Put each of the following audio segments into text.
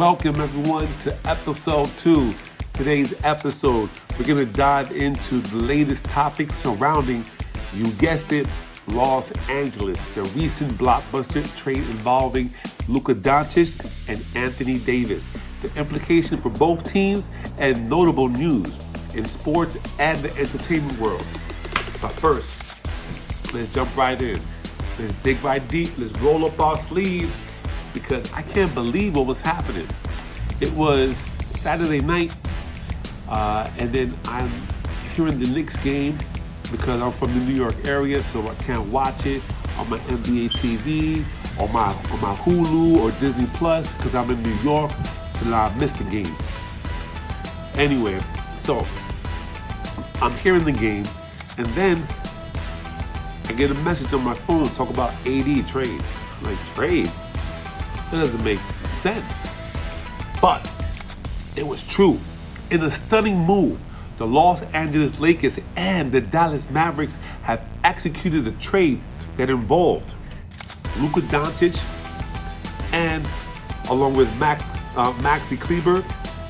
Welcome everyone to episode 2. Today's episode, we're going to dive into the latest topics surrounding, you guessed it, Los Angeles, the recent blockbuster trade involving Luka Doncic and Anthony Davis, the implication for both teams, and notable news in sports and the entertainment world. But first, let's jump right in. Let's dig right deep. Let's roll up our sleeves because I can't believe what was happening. It was Saturday night, and then I'm hearing the Knicks game because I'm from the New York area, so I can't watch it on my NBA TV or my Hulu or Disney Plus because I'm in New York, so now I missed the game. Anyway, so I'm hearing the game, and then I get a message on my phone talk about AD trade. I'm like, trade? That doesn't make sense. But it was true. In a stunning move, the Los Angeles Lakers and the Dallas Mavericks have executed a trade that involved Luka Doncic and along with Maxi Kleber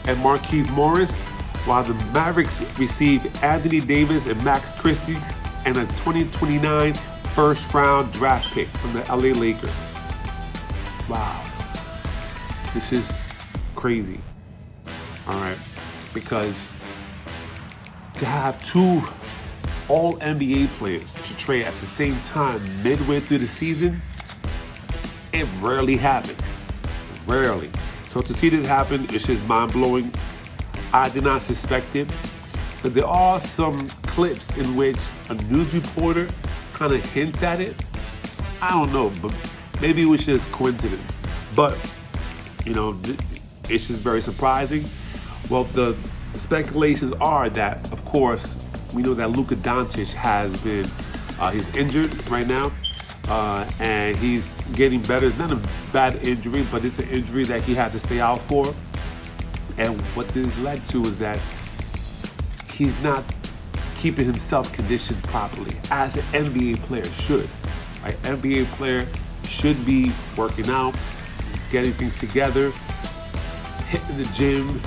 and Markieff Morris, while the Mavericks received Anthony Davis and Max Christie and a 2029 first-round draft pick from the LA Lakers. Wow. This is crazy. All right. Because to have two all-NBA players to trade at the same time midway through the season, it rarely happens. Rarely. So to see this happen, it's just mind-blowing. I did not suspect it. But there are some clips in which a news reporter kind of hints at it. I don't know, but maybe it was just coincidence. But, you know, it's just very surprising. Well, the speculations are that, of course, we know that Luka Doncic has been, he's injured right now, and he's getting better. It's not a bad injury, but it's an injury that he had to stay out for. And what this led to is that he's not keeping himself conditioned properly, as an NBA player should. Right? NBA player should be working out, getting things together, hitting the gym,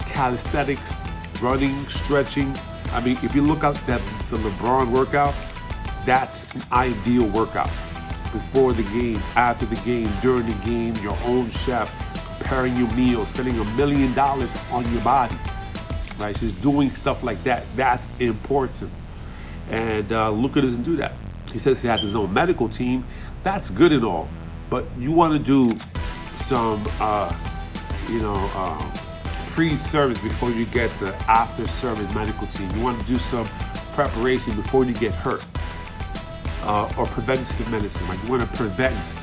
calisthenics, running, stretching. I mean, if you look at the Lebron workout, that's an ideal workout. Before the game, after the game, during the game, your own chef, preparing your meals, spending $1 million on your body. Right, just doing stuff like that, that's important. And Luka doesn't do that. He says he has his own medical team. That's good and all. But you want to do some, pre-service before you get the after-service medical team. You want to do some preparation before you get hurt. Or preventative medicine. Like you want to prevent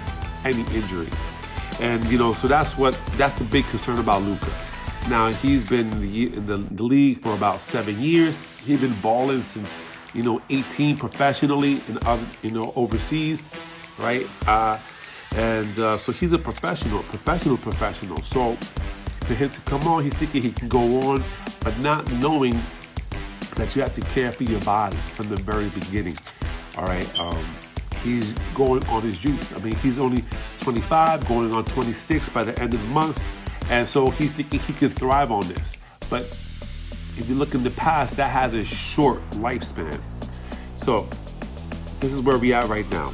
any injuries. And, so that's the big concern about Luka. Now, he's been in the league for about 7 years. He's been balling since, 18 professionally and, overseas, right? So he's a professional. So for him to come on, he's thinking he can go on, but not knowing that you have to care for your body from the very beginning, all right? He's going on his youth. I mean, he's only 25, going on 26 by the end of the month. And so he's thinking he could thrive on this. But if you look in the past, that has a short lifespan. So this is where we are right now.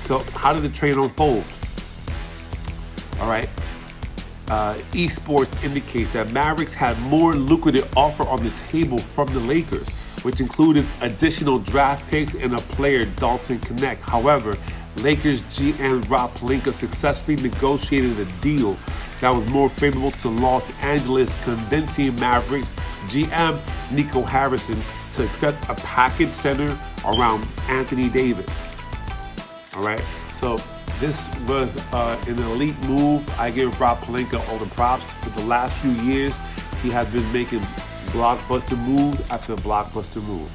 So how did the trade unfold? All right. Esports indicates that Mavericks had more lucrative offer on the table from the Lakers, which included additional draft picks and a player, Dalton Knecht. However, Lakers GM Rob Pelinka successfully negotiated a deal that was more favorable to Los Angeles, convincing Mavericks GM Nico Harrison to accept a package centered around Anthony Davis. All right, so this was an elite move. I give Rob Pelinka all the props. For the last few years, he has been making blockbuster move after blockbuster move.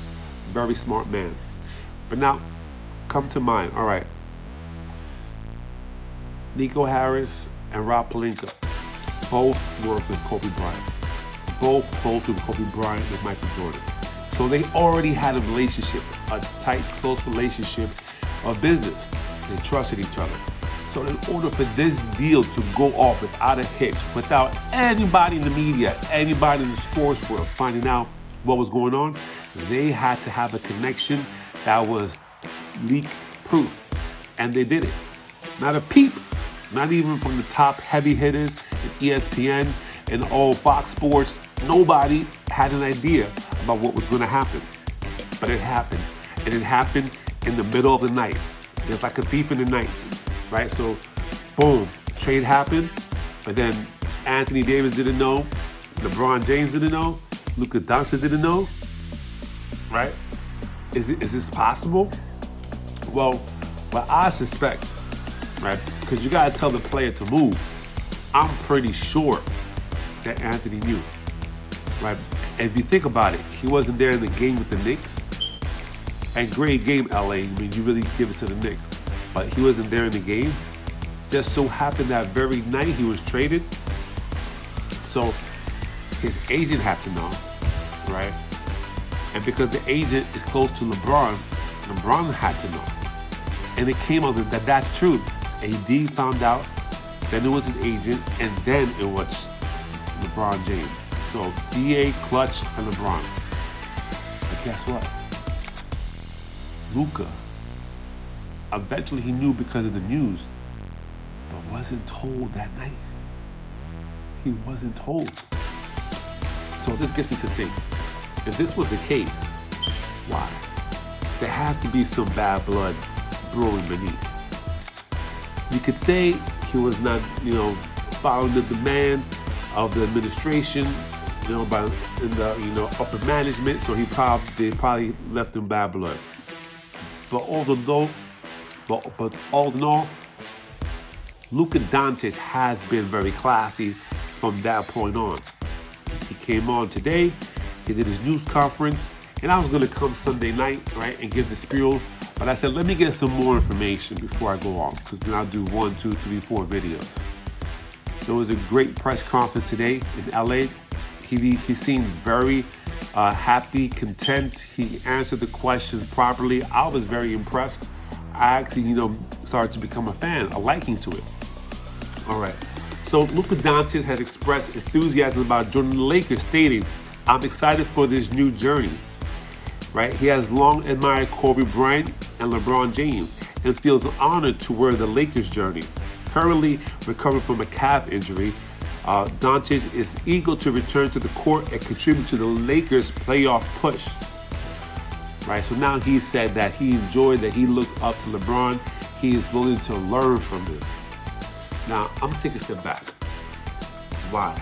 Very smart man. But now, come to mind. All right, Nico Harris and Rob Pelinka both worked with Kobe Bryant. Both close with Kobe Bryant and Michael Jordan. So they already had a relationship, a tight, close relationship of business. They trusted each other. So in order for this deal to go off without a hitch, without anybody in the media, anybody in the sports world finding out what was going on, they had to have a connection that was leak proof. And they did it. Not a peep, not even from the top heavy hitters at ESPN and all Fox Sports. Nobody had an idea about what was going to happen. But it happened. And it happened in the middle of the night, just like a thief in the night. Right? So, boom, trade happened, but then Anthony Davis didn't know, LeBron James didn't know, Luka Doncic didn't know, right? Is this possible? Well, what I suspect, right, because you gotta tell the player to move, I'm pretty sure that Anthony knew, right? And if you think about it, he wasn't there in the game with the Knicks, and great game, LA, I mean, you really give it to the Knicks. But he wasn't there in the game. Just so happened that very night he was traded. So his agent had to know, right? And because the agent is close to LeBron, LeBron had to know. And it came out that that's true. AD found out, then it was his agent, and then it was LeBron James. So DA, Clutch, and LeBron. But guess what? Luka. Eventually he knew because of the news, but wasn't told that night. He wasn't told. So this gets me to think, if this was the case, why? There has to be some bad blood brewing beneath. You could say he was not, following the demands of the administration, by in the upper management, so they probably left him bad blood. But all in all, Luka Doncic has been very classy from that point on. He came on today, he did his news conference, and I was going to come Sunday night, right, and give the spiel. But I said, let me get some more information before I go on, because then I'll do 1, 2, 3, 4 videos. So it was a great press conference today in LA. He seemed very happy, content. He answered the questions properly. I was very impressed. I actually, started to become a fan, a liking to it. All right. So Luka Doncic has expressed enthusiasm about joining the Lakers, stating, "I'm excited for this new journey." Right? He has long admired Kobe Bryant and LeBron James and feels honored to wear the Lakers journey. Currently recovering from a calf injury, Doncic is eager to return to the court and contribute to the Lakers' playoff push. Right, so now he said that he enjoyed that he looks up to LeBron. He is willing to learn from him. Now, I'm gonna take a step back. Why?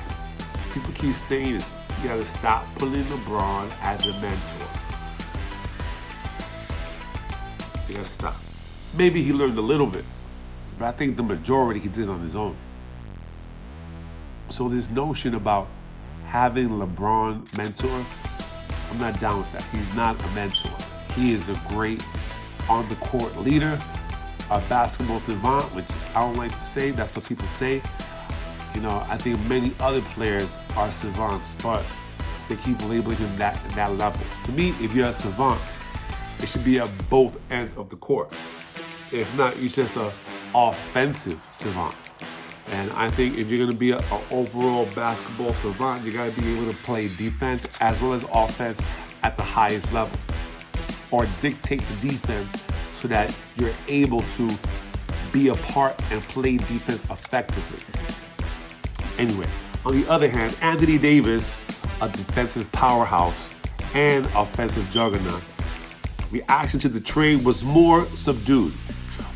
People keep saying this. You gotta stop pulling LeBron as a mentor. You gotta stop. Maybe he learned a little bit, but I think the majority he did on his own. So this notion about having LeBron mentor, I'm not down with that. He's not a mentor. He is a great on-the-court leader, a basketball savant, which I don't like to say. That's what people say. I think many other players are savants, but they keep labeling him that level. To me, if you're a savant, it should be at both ends of the court. If not, you're just an offensive savant. And I think if you're going to be an overall basketball savant, you got to be able to play defense as well as offense at the highest level, or dictate the defense so that you're able to be a part and play defense effectively. Anyway, on the other hand, Anthony Davis, a defensive powerhouse and offensive juggernaut, reaction to the trade was more subdued.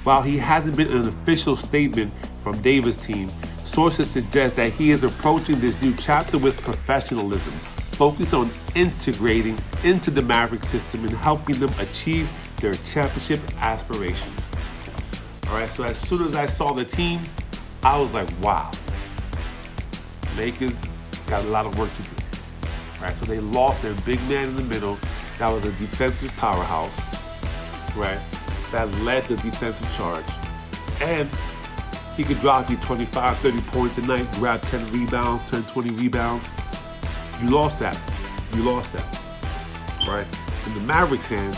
While he hasn't been an official statement from Davis' team, sources suggest that he is approaching this new chapter with professionalism, focused on integrating into the Maverick system and helping them achieve their championship aspirations. All right, so as soon as I saw the team, I was like, wow, Lakers got a lot of work to do. All right, so they lost their big man in the middle. That was a defensive powerhouse, right? That led the defensive charge. And he could drop you 25, 30 points a night, grab 10 rebounds, 10, 20 rebounds. You lost that. Right? In the Mavericks' hand,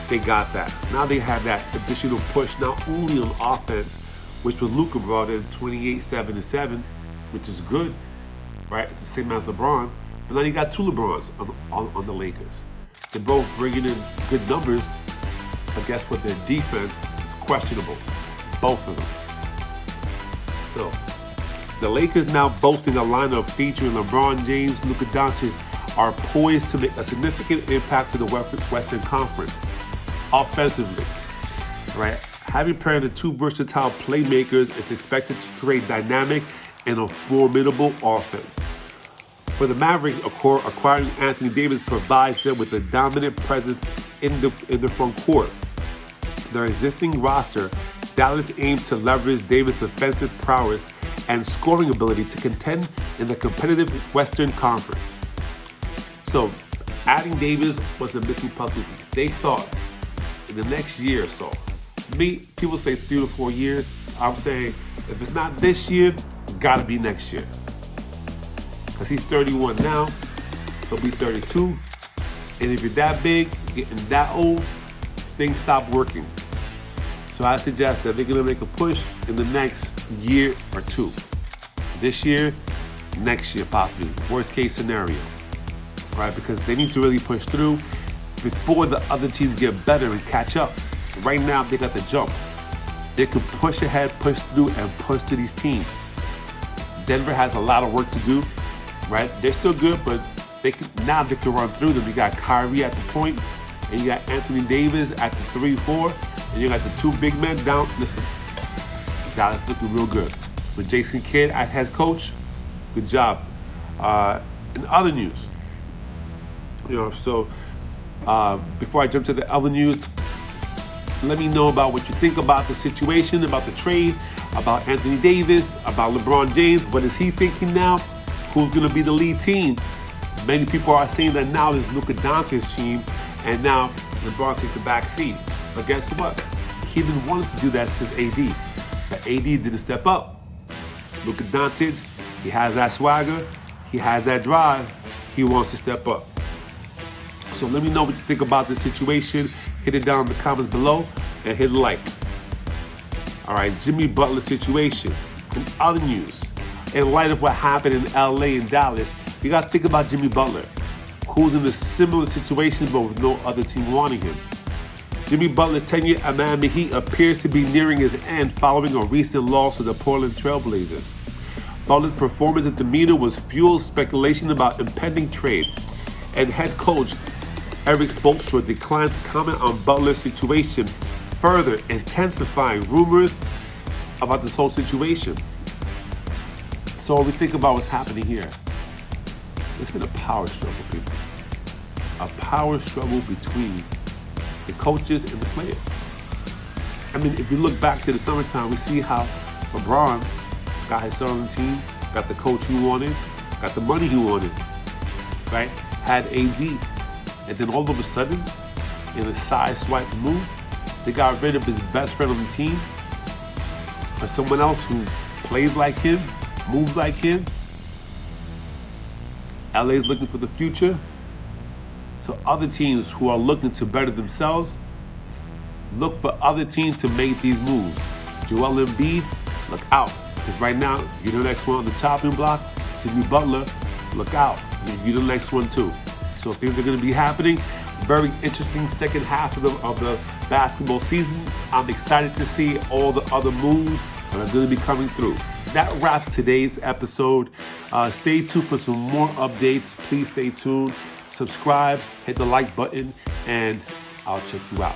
they got that. Now they have that additional push, not only on offense which was Luka brought in 28, 7, and 7, which is good, right? It's the same as LeBron. But now you got two LeBrons on the Lakers. They're both bringing in good numbers, but guess what? Their defense is questionable, both of them. So the Lakers now boasting a lineup featuring LeBron James, Luka Doncic, are poised to make a significant impact to the Western Conference offensively, right? Having paired the two versatile playmakers is expected to create dynamic and a formidable offense. For the Mavericks, acquiring Anthony Davis provides them with a dominant presence in the front court. Their existing roster, Dallas aims to leverage Davis' defensive prowess and scoring ability to contend in the competitive Western Conference. So, adding Davis was a missing puzzle piece. They thought in the next year or so, people say 3 to 4 years. I'm saying if it's not this year, gotta be next year. Because he's 31 now, he'll be 32. And if you're that big, getting that old, things stop working. So I suggest that they're gonna make a push in the next year or two. This year, next year possibly, worst case scenario. Right, because they need to really push through before the other teams get better and catch up. Right now, they got the jump. They can push ahead, push through, and push to these teams. Denver has a lot of work to do, right? They're still good, but they can run through them. You got Kyrie at the point, and you got Anthony Davis at the 3-4, and you got the two big men down. Listen, Dallas looking real good. With Jason Kidd as head coach, good job. In other news, before I jump to the other news, let me know about what you think about the situation, about the trade, about Anthony Davis, about LeBron James. What is he thinking now? Who's going to be the lead team? Many people are saying that now it's Luka Doncic's team, and now LeBron takes the back seat. But guess what? He's been wanting to do that since AD. But AD didn't step up. Luka Doncic, he has that swagger, he has that drive, he wants to step up. So let me know what you think about this situation. Hit it down in the comments below and hit like. All right, Jimmy Butler situation. In other news, in light of what happened in LA and Dallas, you got to think about Jimmy Butler, who's in a similar situation but with no other team wanting him. Jimmy Butler's tenure at Miami Heat appears to be nearing his end following a recent loss to the Portland Trailblazers. Butler's performance and demeanor was fueled speculation about impending trade, and head coach Eric Spoelstra declined to comment on Butler's situation, further intensifying rumors about this whole situation. So when we think about what's happening here, it's been a power struggle, people. A power struggle between the coaches and the players. I mean, if you look back to the summertime, we see how LeBron got his son on the team, got the coach he wanted, got the money he wanted, right? Had AD. And then all of a sudden, in a side swipe move, they got rid of his best friend on the team for someone else who plays like him, moves like him. LA's looking for the future. So other teams who are looking to better themselves, look for other teams to make these moves. Joel Embiid, look out. Because right now, you're the next one on the chopping block. Jimmy Butler, look out. You're the next one too. So things are going to be happening. Very interesting second half of the basketball season. I'm excited to see all the other moves that are going to be coming through. That wraps today's episode. Stay tuned for some more updates. Please stay tuned. Subscribe, hit the like button, and I'll check you out.